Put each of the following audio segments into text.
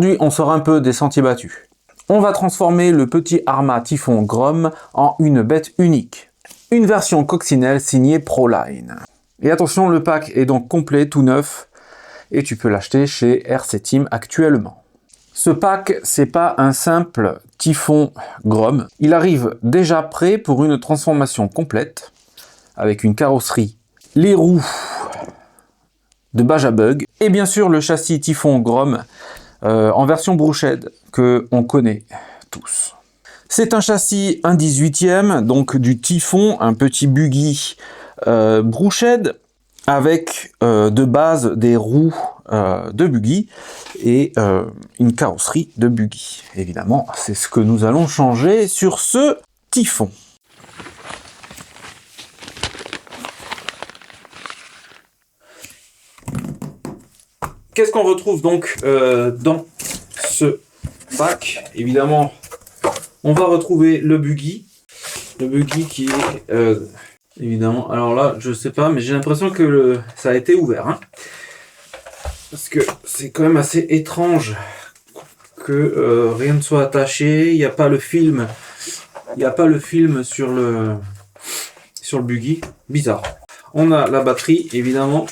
Aujourd'hui, on sort un peu des sentiers battus. On va transformer le petit Arrma Typhon Grom en une bête unique. Une version coccinelle signée Proline. Et attention, le pack est donc complet, tout neuf, et tu peux l'acheter chez RC Team actuellement. Ce pack, c'est pas un simple Typhon Grom. Il arrive déjà prêt pour une transformation complète, avec une carrosserie, les roues de Bajabug, et bien sûr le châssis Typhon Grom en version brookshade que on connaît tous. C'est un châssis 1/18e, donc du Typhon, un petit buggy brookshade avec de base des roues de buggy et une carrosserie de buggy. Évidemment, c'est ce que nous allons changer sur ce Typhon. Qu'est-ce qu'on retrouve donc dans ce pack? Évidemment, on va retrouver le buggy qui est évidemment. Alors là, je sais pas, mais j'ai l'impression que ça a été ouvert, hein, parce que c'est quand même assez étrange que rien ne soit attaché. Il n'y a pas le film, sur le buggy. Bizarre. On a la batterie, évidemment.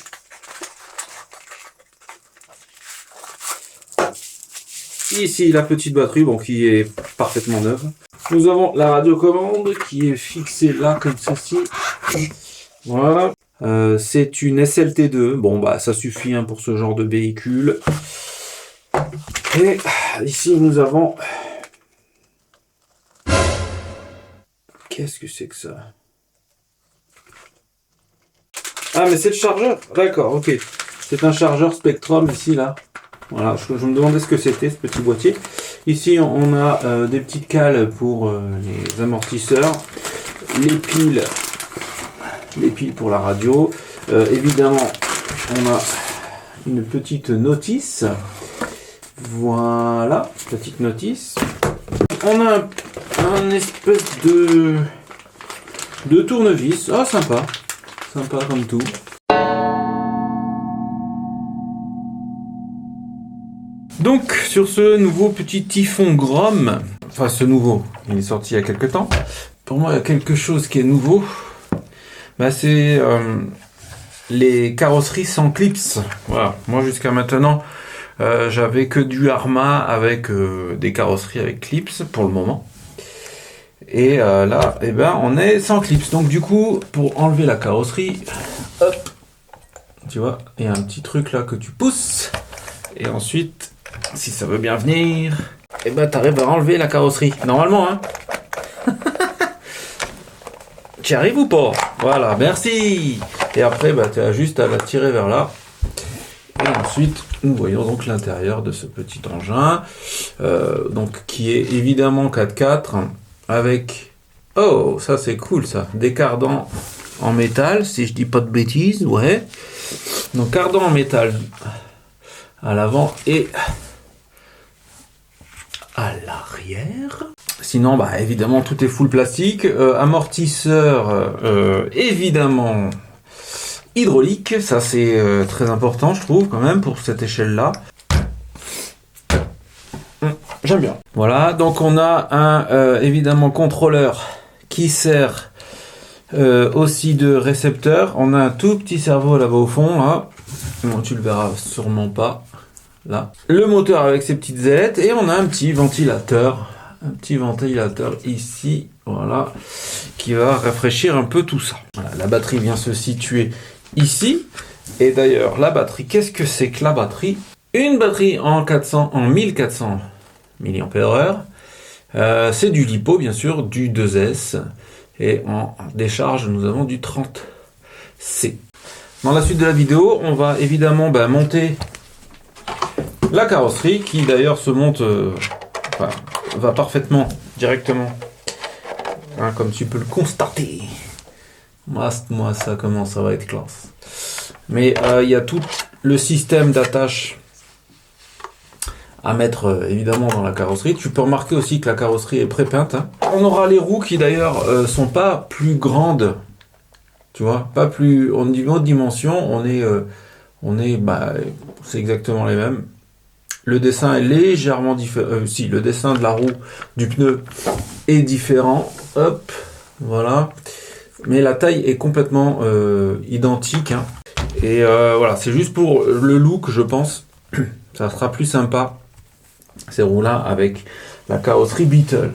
Ici, la petite batterie, bon, qui est parfaitement neuve. Nous avons la radiocommande qui est fixée là, comme ceci. Voilà. C'est une SLT2. Bon, bah, ça suffit hein, pour ce genre de véhicule. Et ici, nous avons... Qu'est-ce que c'est que ça? Ah, mais c'est le chargeur. D'accord, ok. C'est un chargeur Spectrum ici, là. Voilà, je me demandais ce que c'était ce petit boîtier. Ici on a des petites cales pour les amortisseurs, les piles pour la radio. Évidemment on a une petite notice. Voilà, petite notice. On a un espèce de tournevis. Ah, sympa. Sympa comme tout. Donc, sur ce nouveau petit Typhon Grom, enfin ce nouveau, il est sorti il y a quelques temps. Pour moi, il y a quelque chose qui est nouveau. Bah, c'est les carrosseries sans clips. Voilà. Moi, jusqu'à maintenant, j'avais que du Arrma avec des carrosseries avec clips pour le moment. Et là, eh ben, on est sans clips. Donc, du coup, pour enlever la carrosserie, hop, tu vois, il y a un petit truc là que tu pousses. Et ensuite, si ça veut bien venir, et ben t'arrives à enlever la carrosserie. Normalement, hein. Tu y arrives ou pas? Voilà, merci. Et après, bah, tu as juste à la tirer vers là. Et ensuite, nous voyons donc l'intérieur de ce petit engin, donc qui est évidemment 4x4 avec, oh, ça c'est cool ça, des cardans en métal, si je dis pas de bêtises, ouais. Donc cardans en métal à l'avant et à l'arrière. Sinon, bah évidemment, tout est full plastique. Amortisseur, évidemment, hydraulique. Ça, c'est très important, je trouve, quand même, pour cette échelle-là. J'aime bien. Voilà, donc on a un, évidemment, contrôleur qui sert aussi de récepteur. On a un tout petit cerveau là-bas au fond, là. Bon, tu le verras sûrement pas. Là. Le moteur avec ses petites ailettes et on a un petit ventilateur ici, voilà, qui va rafraîchir un peu tout ça. Voilà, la batterie vient se situer ici. Et d'ailleurs, la batterie, qu'est-ce que c'est que la batterie? Une batterie en 1400 mAh. C'est du LiPo, bien sûr, du 2S. Et en décharge, nous avons du 30C. Dans la suite de la vidéo, on va évidemment monter la carrosserie qui d'ailleurs se monte, va parfaitement directement, hein, comme tu peux le constater. Moi ça commence, ça va être classe. Mais il y a tout le système d'attache à mettre évidemment dans la carrosserie. Tu peux remarquer aussi que la carrosserie est pré-peinte. Hein. On aura les roues qui d'ailleurs sont pas plus grandes, tu vois, pas plus en niveau de dimension. On est c'est exactement les mêmes. Le dessin est légèrement différent. Si, le dessin de la roue du pneu est différent. Hop, voilà. Mais la taille est complètement identique. Hein. Et voilà, c'est juste pour le look, je pense. Ça sera plus sympa, ces roues-là, avec la carrosserie Beetle.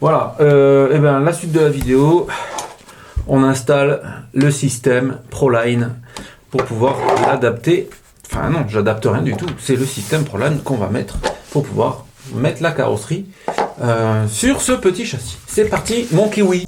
Voilà, et bien la suite de la vidéo, on installe le système Proline pour pouvoir l'adapter. Enfin non, j'adapte rien du tout. C'est le système Proline qu'on va mettre pour pouvoir mettre la carrosserie sur ce petit châssis. C'est parti, mon kiwi.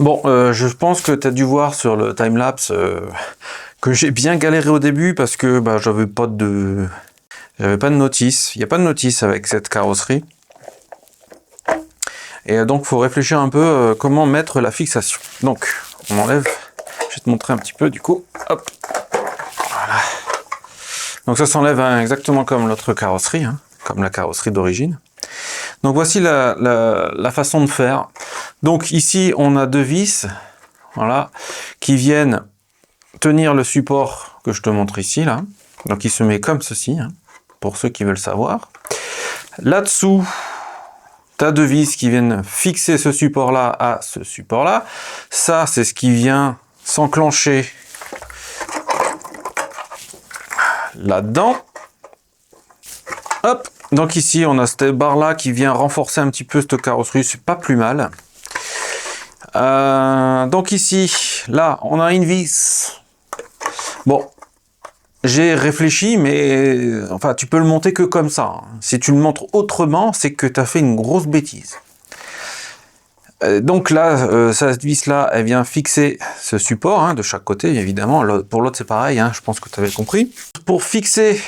Bon, je pense que tu as dû voir sur le timelapse que j'ai bien galéré au début parce que bah, j'avais pas de notice. Il n'y a pas de notice avec cette carrosserie. Et donc, il faut réfléchir un peu comment mettre la fixation. Donc, on enlève. Je vais te montrer un petit peu du coup. Hop. Voilà. Donc, ça s'enlève hein, exactement comme l'autre carrosserie, hein, comme la carrosserie d'origine. Donc, voici la façon de faire. Donc ici, on a deux vis, voilà, qui viennent tenir le support que je te montre ici, là. Donc il se met comme ceci, hein, pour ceux qui veulent savoir. Là-dessous, tu as deux vis qui viennent fixer ce support-là à ce support-là. Ça, c'est ce qui vient s'enclencher là-dedans. Hop. Donc ici, on a cette barre-là qui vient renforcer un petit peu cette carrosserie, c'est pas plus mal. Donc ici, là, on a une vis. Bon, j'ai réfléchi, mais enfin, tu peux le monter que comme ça. Hein. Si tu le montres autrement, c'est que tu as fait une grosse bêtise. Donc là, cette vis-là, elle vient fixer ce support hein, de chaque côté, évidemment. Pour l'autre, c'est pareil, hein, je pense que tu avais compris. Pour fixer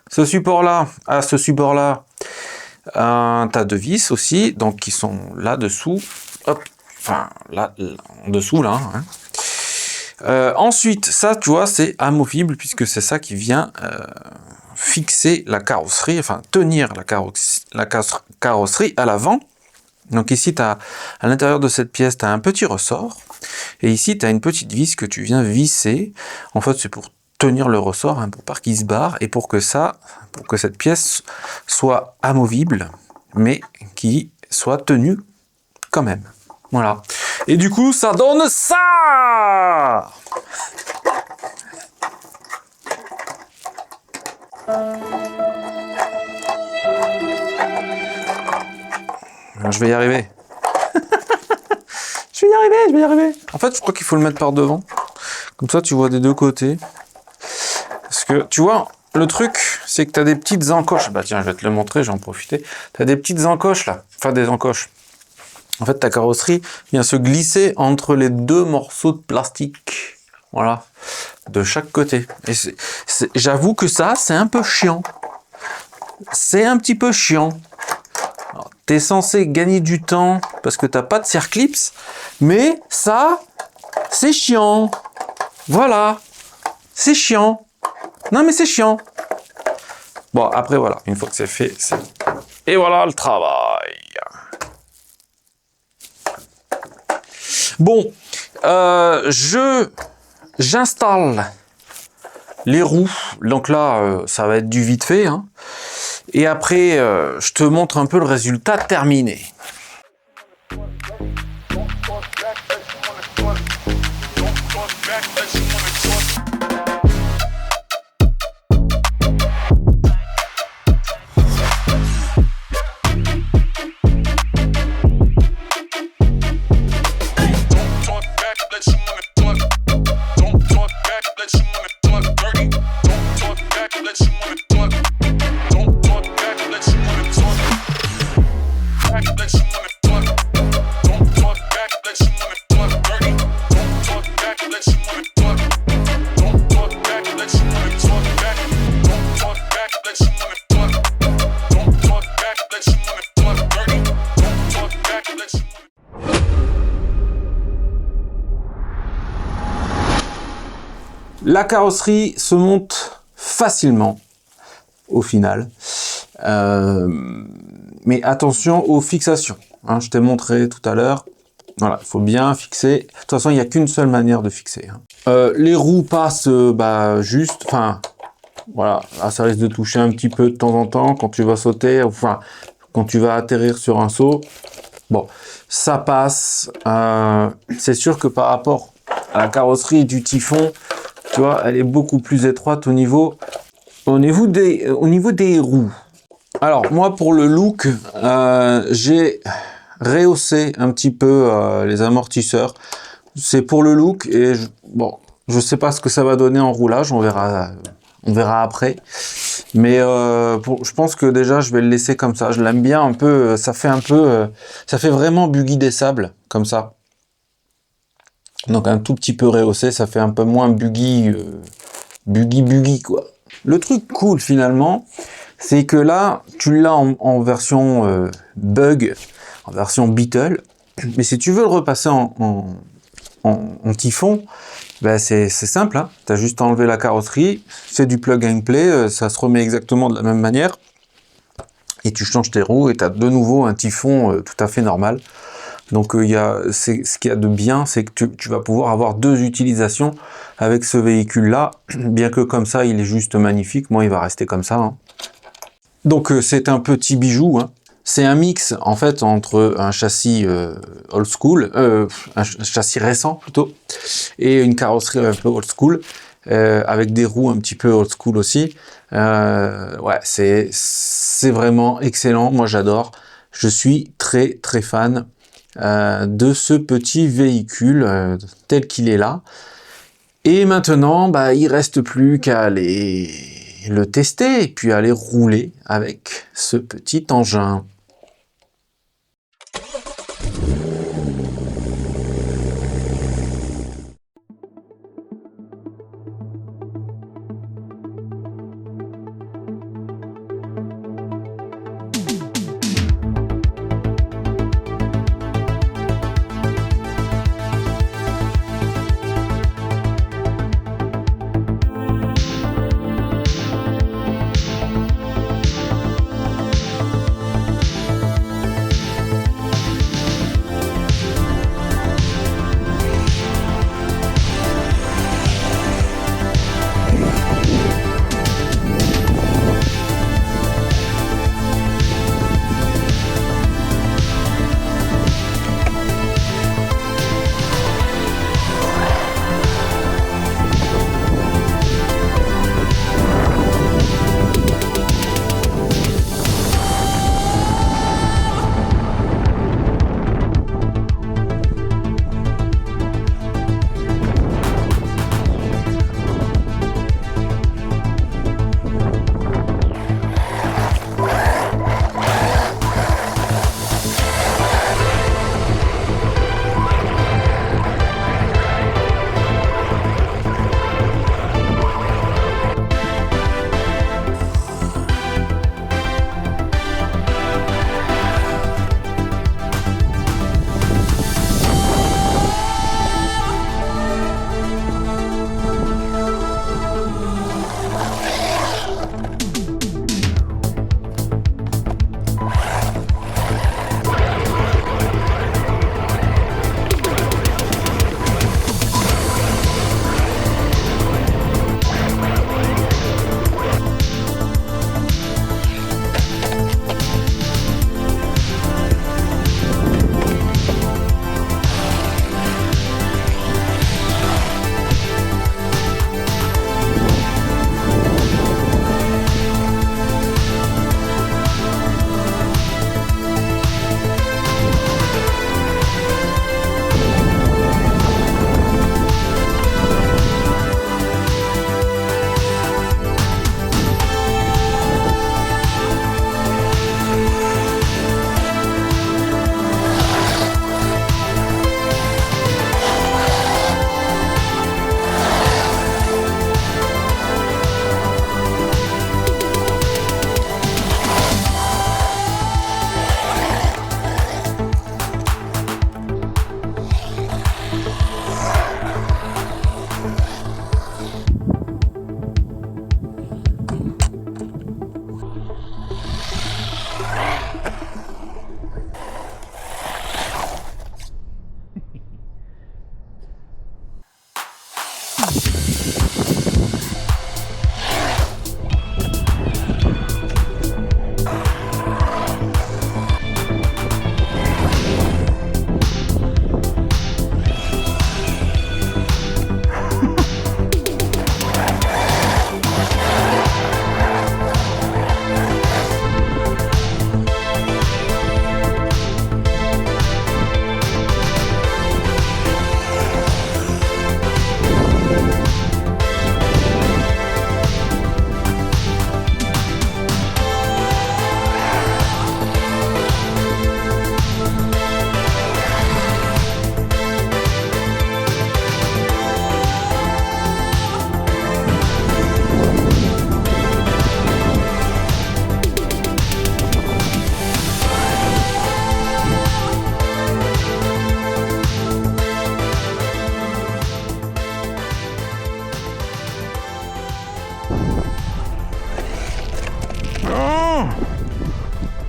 ce support-là à ce support-là, tu as deux vis aussi, donc qui sont là-dessous. Hop. Enfin, là, en dessous, là. Hein. Ensuite, ça, tu vois, c'est amovible, puisque c'est ça qui vient fixer la carrosserie, enfin, tenir la carrosserie à l'avant. Donc ici, à l'intérieur de cette pièce, tu as un petit ressort. Et ici, tu as une petite vis que tu viens visser. En fait, c'est pour tenir le ressort, hein, pour pas qu'il se barre, et pour que cette pièce soit amovible, mais qui soit tenue quand même. Voilà. Et du coup, ça donne ça. Je vais y arriver. Je vais y arriver. En fait, je crois qu'il faut le mettre par devant. Comme ça, tu vois des deux côtés. Parce que, tu vois, le truc, c'est que tu as des petites encoches. Bah tiens, je vais te le montrer, j'en profiter. Tu as des petites encoches là. Enfin, des encoches. En fait, ta carrosserie vient se glisser entre les deux morceaux de plastique. Voilà. De chaque côté. Et j'avoue que ça, c'est un peu chiant. C'est un petit peu chiant. Tu es censé gagner du temps parce que tu n'as pas de circlips. Mais ça, c'est chiant. Voilà. C'est chiant. Non, mais c'est chiant. Bon, après, voilà. Une fois que c'est fait, c'est... Et voilà le travail. Bon, j'installe les roues. Donc là, ça va être du vite fait. Hein. Et après, je te montre un peu le résultat terminé. La carrosserie se monte facilement au final. Mais attention aux fixations. Hein, je t'ai montré tout à l'heure. Voilà, il faut bien fixer. De toute façon, il n'y a qu'une seule manière de fixer. Hein. Les roues passent juste. Enfin, voilà. Là, ça risque de toucher un petit peu de temps en temps quand tu vas sauter. Enfin, quand tu vas atterrir sur un saut. Bon, ça passe. C'est sûr que par rapport à la carrosserie du Typhon, tu vois, elle est beaucoup plus étroite au niveau des roues. Alors, moi, pour le look, j'ai rehaussé un petit peu les amortisseurs. C'est pour le look et je sais pas ce que ça va donner en roulage, on verra après. Mais je pense que déjà je vais le laisser comme ça. Je l'aime bien un peu, ça fait vraiment buggy des sables comme ça. Donc un tout petit peu rehaussé, ça fait un peu moins buggy quoi. Le truc cool finalement, c'est que là tu l'as en version bug, en version Beetle, mais si tu veux le repasser en Typhon, ben c'est simple, hein. Tu as juste enlevé la carrosserie, c'est du plug and play, ça se remet exactement de la même manière, et tu changes tes roues et tu as de nouveau un Typhon tout à fait normal. Donc ce qu'il y a de bien, c'est que tu vas pouvoir avoir deux utilisations avec ce véhicule-là, bien que comme ça, il est juste magnifique. Moi, il va rester comme ça. Hein. Donc c'est un petit bijou. Hein. C'est un mix en fait entre un châssis old school, un châssis récent plutôt, et une carrosserie un peu old school, avec des roues un petit peu old school aussi. Ouais, c'est vraiment excellent. Moi, j'adore. Je suis très très fan de ce petit véhicule tel qu'il est là. Et maintenant, il reste plus qu'à aller le tester et puis aller rouler avec ce petit engin.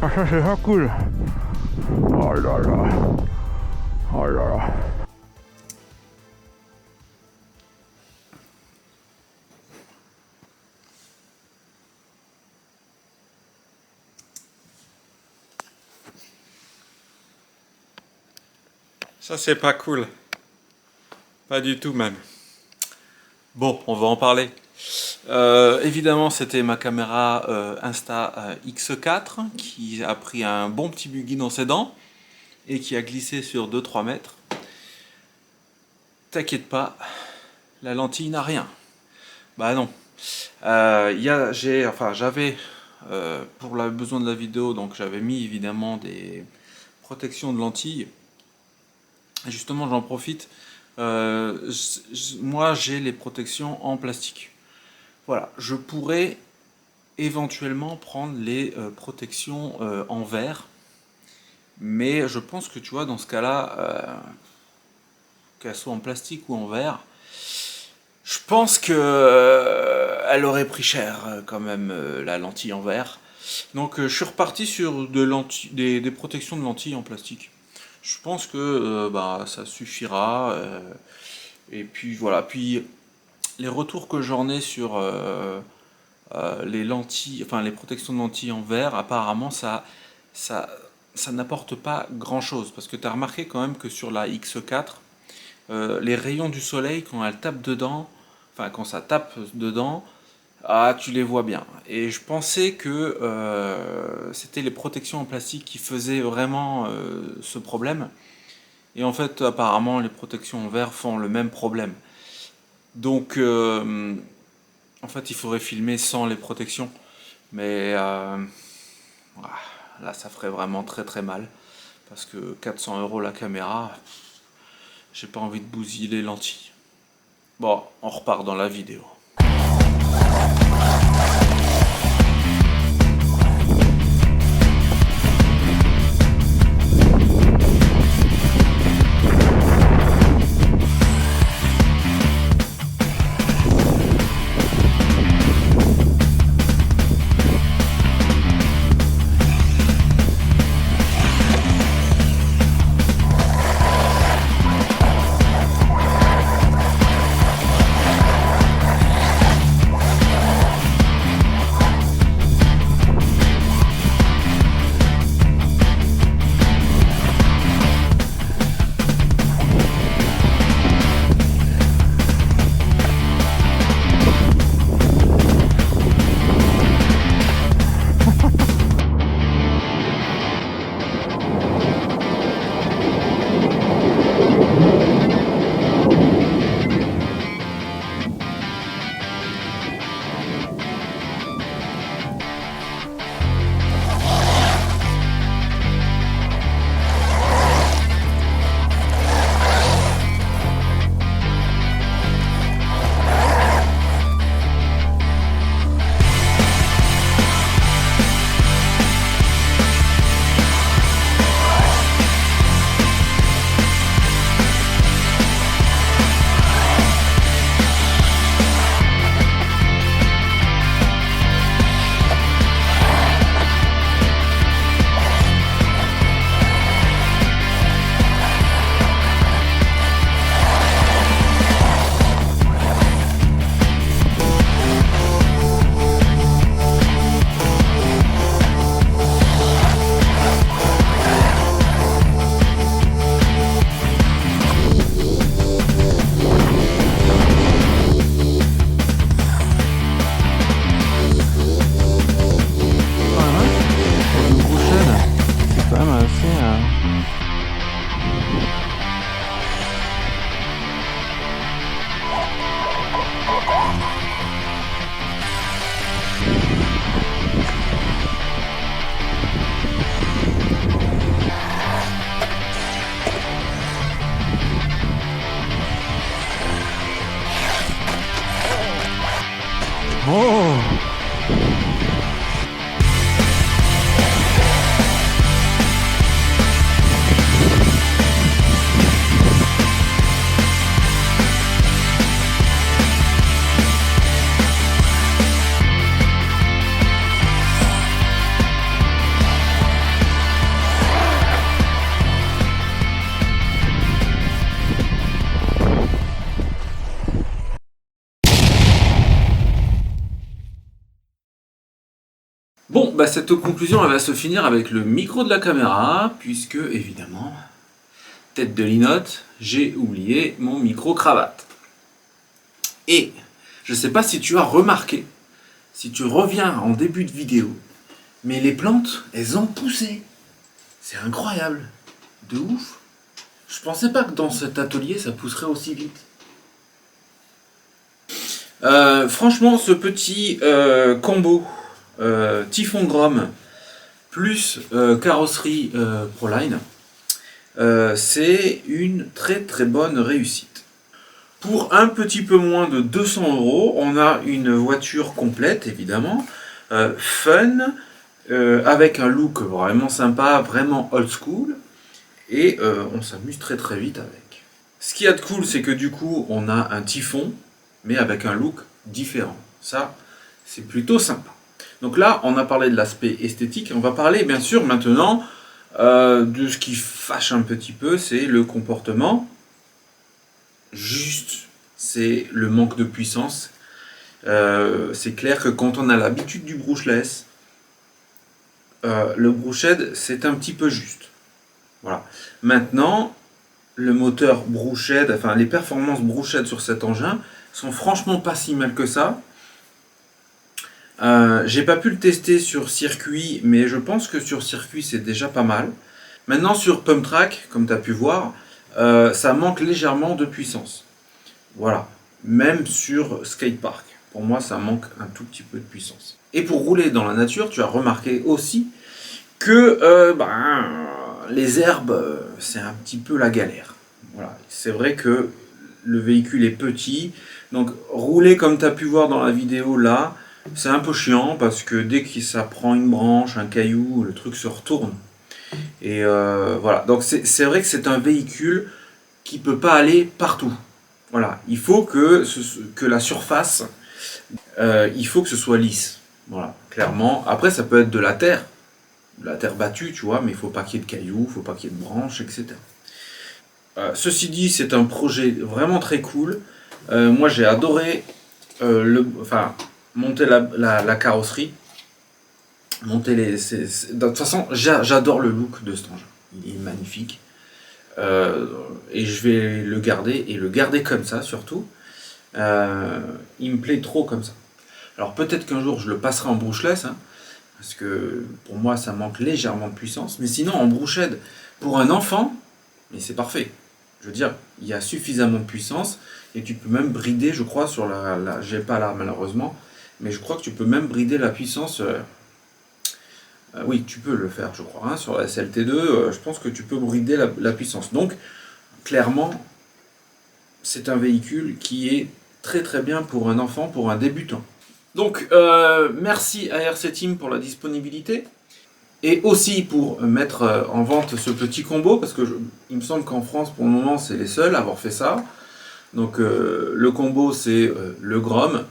Ah, ça c'est pas cool. Oh là là. Oh là là. Ça c'est pas cool. Pas du tout même. Bon, on va en parler. Évidemment, c'était ma caméra Insta-X4 qui a pris un bon petit buggy dans ses dents et qui a glissé sur 2-3 mètres. T'inquiète pas, la lentille n'a rien. Bah non. J'avais, pour le besoin de la vidéo, donc j'avais mis évidemment des protections de lentilles. Et justement, j'en profite. Moi, j'ai les protections en plastique. Voilà, je pourrais éventuellement prendre les protections en verre, mais je pense que tu vois, dans ce cas-là, qu'elles soient en plastique ou en verre, je pense que elle aurait pris cher quand même la lentille en verre. Donc je suis reparti sur des protections de lentilles en plastique. Je pense que ça suffira. Et puis voilà, puis les retours que j'en ai sur les lentilles, enfin les protections de lentilles en verre, apparemment ça, ça n'apporte pas grand-chose. Parce que tu as remarqué quand même que sur la X4, les rayons du soleil, quand elle tape dedans, enfin quand ça tape dedans, ah, tu les vois bien. Et je pensais que c'était les protections en plastique qui faisaient vraiment ce problème. Et en fait, apparemment, les protections en verre font le même problème. Donc, en fait, il faudrait filmer sans les protections. Mais là, ça ferait vraiment très très mal. Parce que 400 € la caméra, j'ai pas envie de bousiller les lentilles. Bon, on repart dans la vidéo. Oh. Bon, bah cette conclusion elle va se finir avec le micro de la caméra, puisque évidemment, tête de linotte, j'ai oublié mon micro-cravate. Et je sais pas si tu as remarqué, si tu reviens en début de vidéo, mais les plantes, elles ont poussé. C'est incroyable, de ouf. Je pensais pas que dans cet atelier ça pousserait aussi vite. Franchement, ce petit combo Typhon Grom plus carrosserie Proline, c'est une très très bonne réussite. Pour un petit peu moins de 200 €, on a une voiture complète évidemment, fun, avec un look vraiment sympa, vraiment old school, et on s'amuse très très vite avec. Ce qu'il y a de cool, c'est que du coup on a un Typhon, mais avec un look différent. Ça, c'est plutôt sympa. Donc là, on a parlé de l'aspect esthétique. On va parler bien sûr maintenant de ce qui fâche un petit peu, c'est le comportement. Juste, c'est le manque de puissance. C'est clair que quand on a l'habitude du brushless, le brushed, c'est un petit peu juste. Voilà. Maintenant, le moteur brushed, enfin les performances brushed sur cet engin sont franchement pas si mal que ça. J'ai pas pu le tester sur circuit, mais je pense que sur circuit c'est déjà pas mal. Maintenant sur pump track, comme tu as pu voir, ça manque légèrement de puissance. Voilà, même sur skatepark, pour moi ça manque un tout petit peu de puissance. Et pour rouler dans la nature, tu as remarqué aussi que les herbes, c'est un petit peu la galère. Voilà, c'est vrai que le véhicule est petit, donc rouler comme tu as pu voir dans la vidéo là, c'est un peu chiant parce que dès que ça prend une branche, un caillou, le truc se retourne. Et voilà, donc c'est vrai que c'est un véhicule qui ne peut pas aller partout. Voilà, il faut que la surface, il faut que ce soit lisse. Voilà, clairement. Après, ça peut être de la terre battue, tu vois, mais il ne faut pas qu'il y ait de cailloux, il ne faut pas qu'il y ait de branches, etc. Ceci dit, c'est un projet vraiment très cool. Moi, j'ai adoré monter la carrosserie, de toute façon, j'adore le look de cet engin. Il est magnifique. Et je vais le garder comme ça surtout. Il me plaît trop comme ça. Alors peut-être qu'un jour je le passerai en brushless, hein, parce que pour moi ça manque légèrement de puissance. Mais sinon en brushed, pour un enfant, mais c'est parfait. Je veux dire, il y a suffisamment de puissance et tu peux même brider, je crois, sur j'ai pas là malheureusement, mais je crois que tu peux même brider la puissance. Oui, tu peux le faire, je crois. Hein, sur la SLT2, je pense que tu peux brider la puissance. Donc, clairement, c'est un véhicule qui est très très bien pour un enfant, pour un débutant. Donc, merci à RC Team pour la disponibilité. Et aussi pour mettre en vente ce petit combo, parce que il me semble qu'en France, pour le moment, c'est les seuls à avoir fait ça. Donc, le combo, c'est le Grom,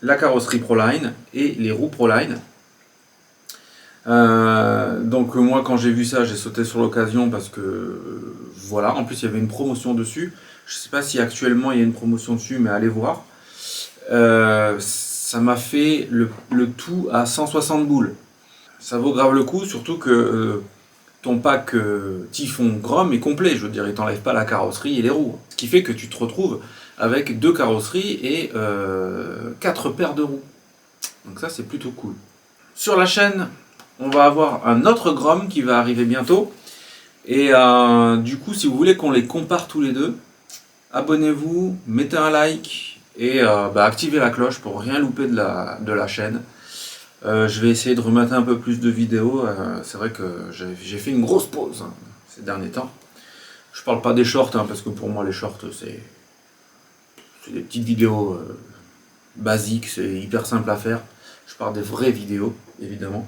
la carrosserie Proline et les roues Proline. Donc moi quand j'ai vu ça, j'ai sauté sur l'occasion parce que voilà, en plus il y avait une promotion dessus. Je sais pas si actuellement il y a une promotion dessus, mais allez voir. Ça m'a fait le tout à 160 boules. Ça vaut grave le coup, surtout que ton pack Typhon Grom est complet. Je veux dire, il t'enlève pas la carrosserie et les roues. Ce qui fait que tu te retrouves avec 2 carrosseries et 4 paires de roues. Donc ça c'est plutôt cool. Sur la chaîne, on va avoir un autre Grom qui va arriver bientôt. Et du coup, si vous voulez qu'on les compare tous les deux, abonnez-vous, mettez un like et activez la cloche pour rien louper de la chaîne. Je vais essayer de remettre un peu plus de vidéos. C'est vrai que j'ai fait une grosse pause ces derniers temps. Je parle pas des shorts, parce que pour moi les shorts c'est des petites vidéos basique, c'est hyper simple à faire. Je parle des vraies vidéos, évidemment.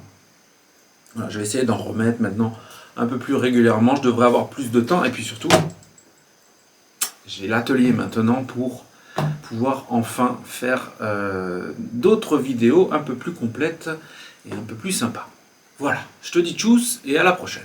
Voilà, je vais essayer d'en remettre maintenant un peu plus régulièrement. Je devrais avoir plus de temps. Et puis surtout, j'ai l'atelier maintenant pour pouvoir enfin faire d'autres vidéos un peu plus complètes et un peu plus sympas. Voilà, je te dis tchuss et à la prochaine.